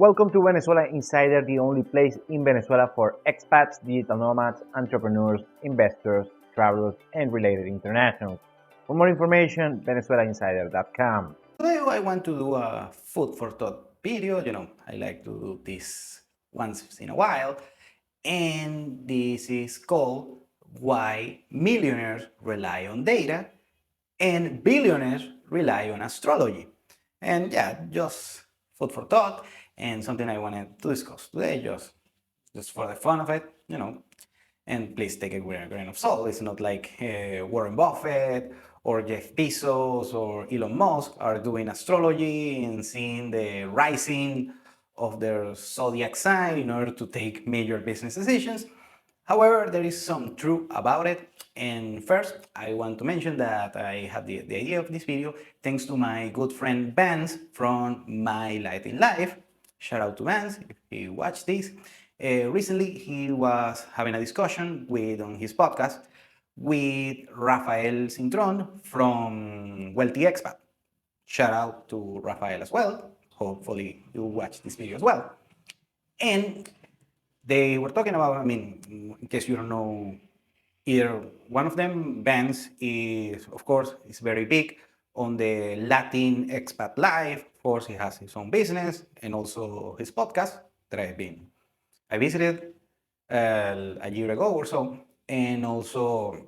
Welcome to Venezuela Insider, the only place in Venezuela for expats, digital nomads, entrepreneurs, investors, travelers, and related internationals. For more information, venezuelainsider.com. Today I want to do a food for thought video. I like to do this once in a while. And this is called Why Millionaires Rely on Data and Billionaires Rely on Astrology. And yeah, just food for thought and something I wanted to discuss today, just for the fun of it. And please take it with a grain of salt. It's not like Warren Buffett or Jeff Bezos or Elon Musk are doing astrology and seeing the rising of their zodiac sign in order to take major business decisions. However, there is some truth about it. And first, I want to mention that I had the idea of this video thanks to my good friend Vance from My Light in Life. Shout out to Vance if he watched this. Recently, he was having a discussion on his podcast with Rafael Cintron from Wealthy Expat. Shout out to Rafael as well. Hopefully, you watch this video as well. And they were talking about, in case you don't know either one of them, Vance is, of course, is very big on the Latin expat life. Of course, he has his own business and also his podcast that I visited a year ago or so. And also,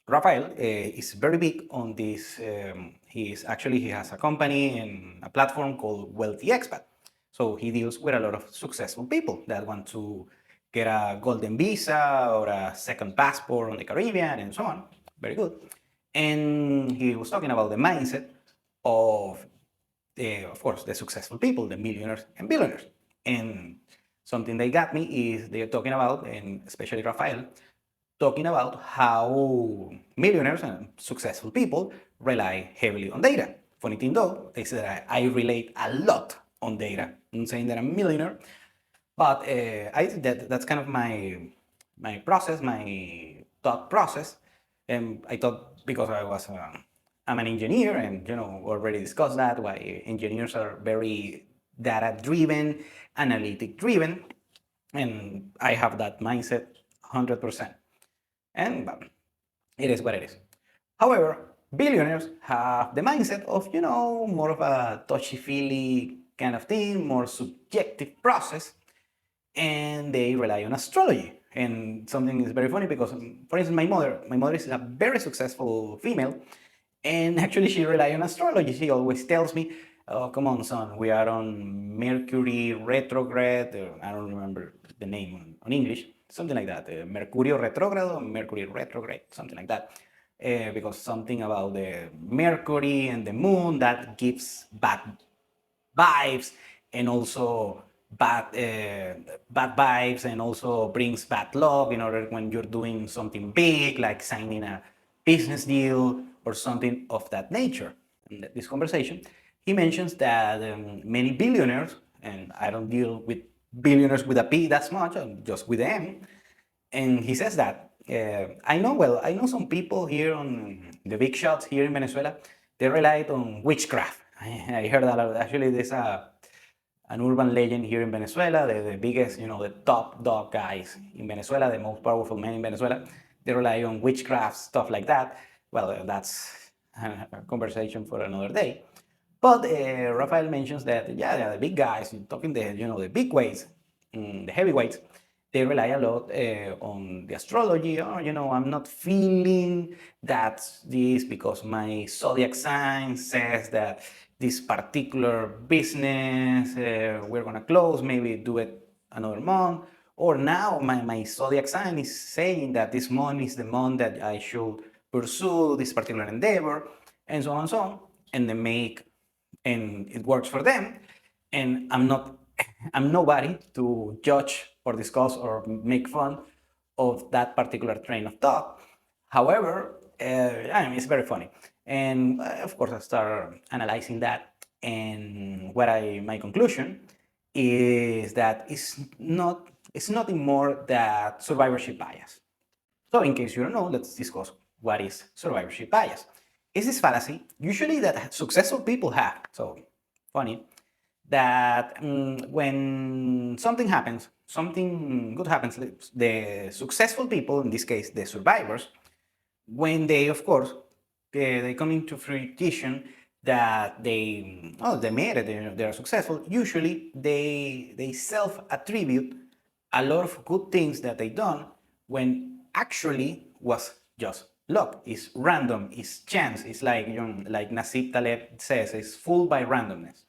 Rafael is very big on this. He has a company and a platform called Wealthy Expat. So he deals with a lot of successful people that want to get a golden visa or a second passport on the Caribbean and so on. Very good. And he was talking about the mindset of course, the successful people, the millionaires and billionaires. And something that got me is they're talking about, and especially Rafael, talking about how millionaires and successful people rely heavily on data. Funny thing though, they say that I relate a lot on data. I'm saying that I'm a millionaire, but that's kind of my process, my thought process. And I thought because I'm an engineer, and already discussed that why engineers are very data driven, analytic driven, and I have that mindset 100%. And it is what it is. However, billionaires have the mindset of, more of a touchy-feely kind of thing, more subjective process, and they rely on astrology. And something is very funny because, for instance, my mother is a very successful female, and actually she relies on astrology. She always tells me, oh, come on, son, we are on Mercury retrograde. I don't remember the name on English, something like that. Mercurio retrogrado, Mercury retrograde, something like that. Because something about the Mercury and the moon that gives bad vibes and also bad vibes, and also brings bad luck in order when you're doing something big like signing a business deal or something of that nature. In this conversation, he mentions that many billionaires, and I don't deal with billionaires with a P that much, just with M, and he says that I know some people here on the big shots here in Venezuela, they relied on witchcraft. I heard that actually there's an urban legend here in Venezuela, the biggest, the top dog guys in Venezuela, the most powerful men in Venezuela, they rely on witchcraft, stuff like that. Well, that's a conversation for another day. But Rafael mentions that, yeah, the big guys, talking the big weights, the heavyweights, they rely a lot on the astrology. Oh, I'm not feeling that this because my zodiac sign says that this particular business we're going to close, maybe do it another month. Or now my zodiac sign is saying that this month is the month that I should pursue this particular endeavor, and so on and so on. And and it works for them. And I'm nobody to judge or discuss or make fun of that particular train of thought. However, it's very funny. And of course, I start analyzing that. And my conclusion is that it's nothing more than survivorship bias. So in case you don't know, let's discuss what is survivorship bias. It's this fallacy, usually that successful people have. So funny. that when something happens, something good happens, the successful people, in this case, the survivors, when they, of course, they come into fruition that they made it, they're successful. Usually, they self attribute a lot of good things that they done when actually was just luck. It's random. It's chance. It's like like Nasib Taleb says, it's full by randomness.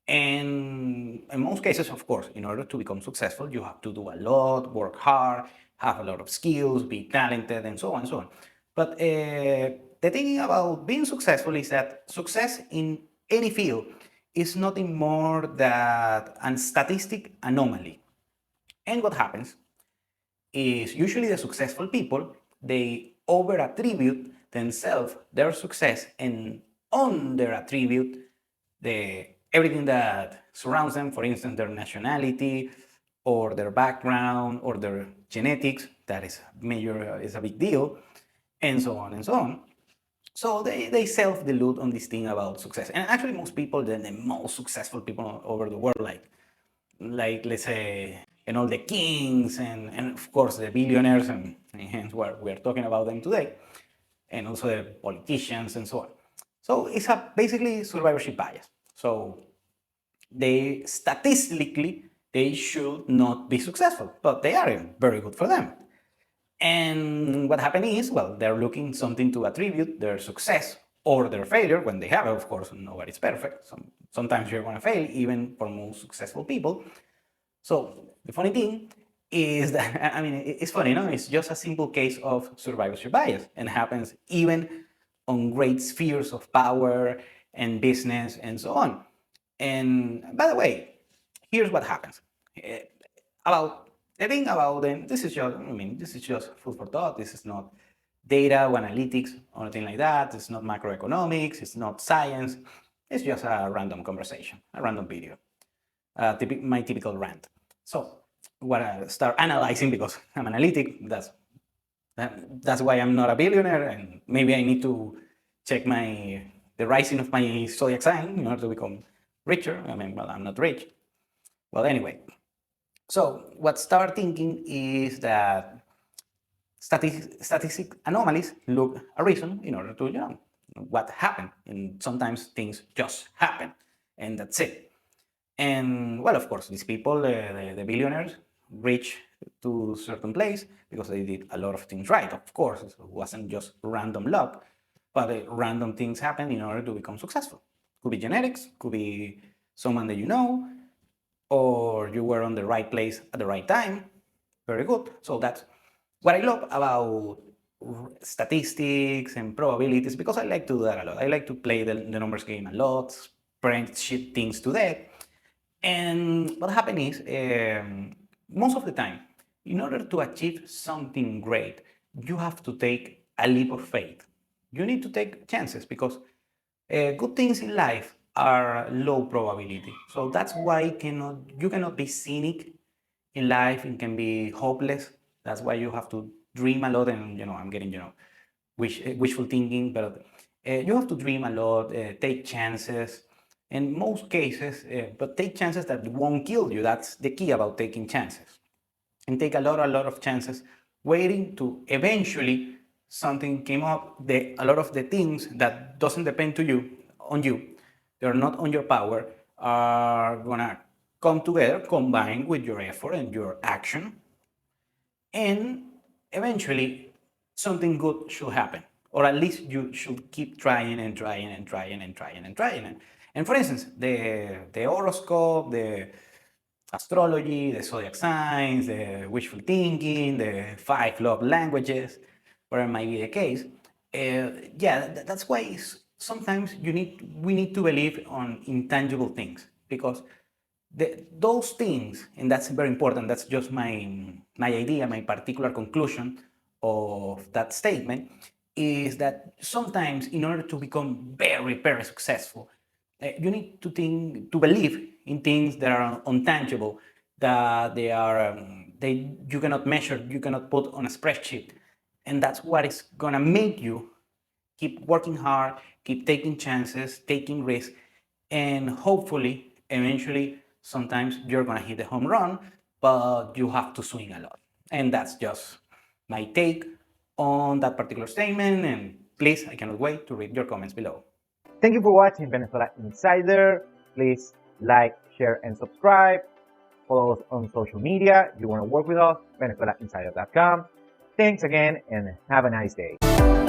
And in most cases, of course, in order to become successful, you have to do a lot, work hard, have a lot of skills, be talented, and so on and so on. But the thing about being successful is that success in any field is nothing more than a statistic anomaly. And what happens is usually the successful people, they over attribute themselves their success and under attribute the everything that surrounds them, for instance their nationality or their background or their genetics. That is major, is a big deal, and so on and so on. So they self-delude on this thing about success. And actually most people, the most successful people all over the world, like let's say, all the kings and of course the billionaires, and hence we're talking about them today, and also the politicians and so on. So it's a basically survivorship bias. So they statistically they should not be successful, but they are very good for them. And what happened is, well, they're looking something to attribute their success or their failure when they have it. Of course, nobody's perfect. Sometimes you're going to fail, even for most successful people. So the funny thing is that, I mean, it's funny, no? It's just a simple case of survivorship bias and happens even on great spheres of power and business and so on. And by the way, here's what happens. Eh, About the thing about them, this is just, I mean, this is just food for thought. This is not data or analytics or anything like that. It's not macroeconomics. It's not science. It's just a random conversation, a random video, my typical rant. So what I start analyzing, because I'm analytic, that's why I'm not a billionaire, and maybe I need to check the rising of my zodiac sign in order to become richer. I mean, well, I'm not rich. Well, anyway, so what start thinking is that statistic anomalies look a reason in order to, what happened, and sometimes things just happen, and that's it. And well, of course, these people, the billionaires, reach to a certain place because they did a lot of things right. Of course, it wasn't just random luck, but random things happen in order to become successful. Could be genetics, could be someone that you know, or you were on the right place at the right time. Very good. So that's what I love about statistics and probabilities, because I like to do that a lot. I like to play the numbers game a lot, spreadsheet things to that. And what happened is, most of the time, in order to achieve something great, you have to take a leap of faith. You need to take chances because good things in life are low probability. So that's why you cannot be cynic in life and can be hopeless. That's why you have to dream a lot. And I'm getting wishful thinking, but you have to dream a lot, take chances. In most cases, but take chances that won't kill you. That's the key about taking chances, and take a lot of chances, waiting to eventually something came up. A lot of the things that doesn't depend on you, they're not on your power, are gonna come together, combined with your effort and your action, and eventually something good should happen, or at least you should keep trying and trying and trying and trying and trying. And for instance, the horoscope, the astrology, the zodiac signs, the wishful thinking, the five love languages, whatever might be the case. Yeah, that's why sometimes we need to believe on intangible things, because those things, and that's very important. That's just my idea, my particular conclusion of that statement, is that sometimes in order to become very, very successful, you need to believe in things that are untangible, that you cannot measure, you cannot put on a spreadsheet, and that's what is gonna make you keep working hard, keep taking chances, taking risks, and hopefully Eventually, sometimes you're gonna hit the home run, but you have to swing a lot. And that's just my take on that particular statement. And please, I cannot wait to read your comments below. Thank you for watching Venezuela Insider. Please like, share, and subscribe. Follow us on social media. If you want to work with us, VenezuelaInsider.com. Thanks again and have a nice day.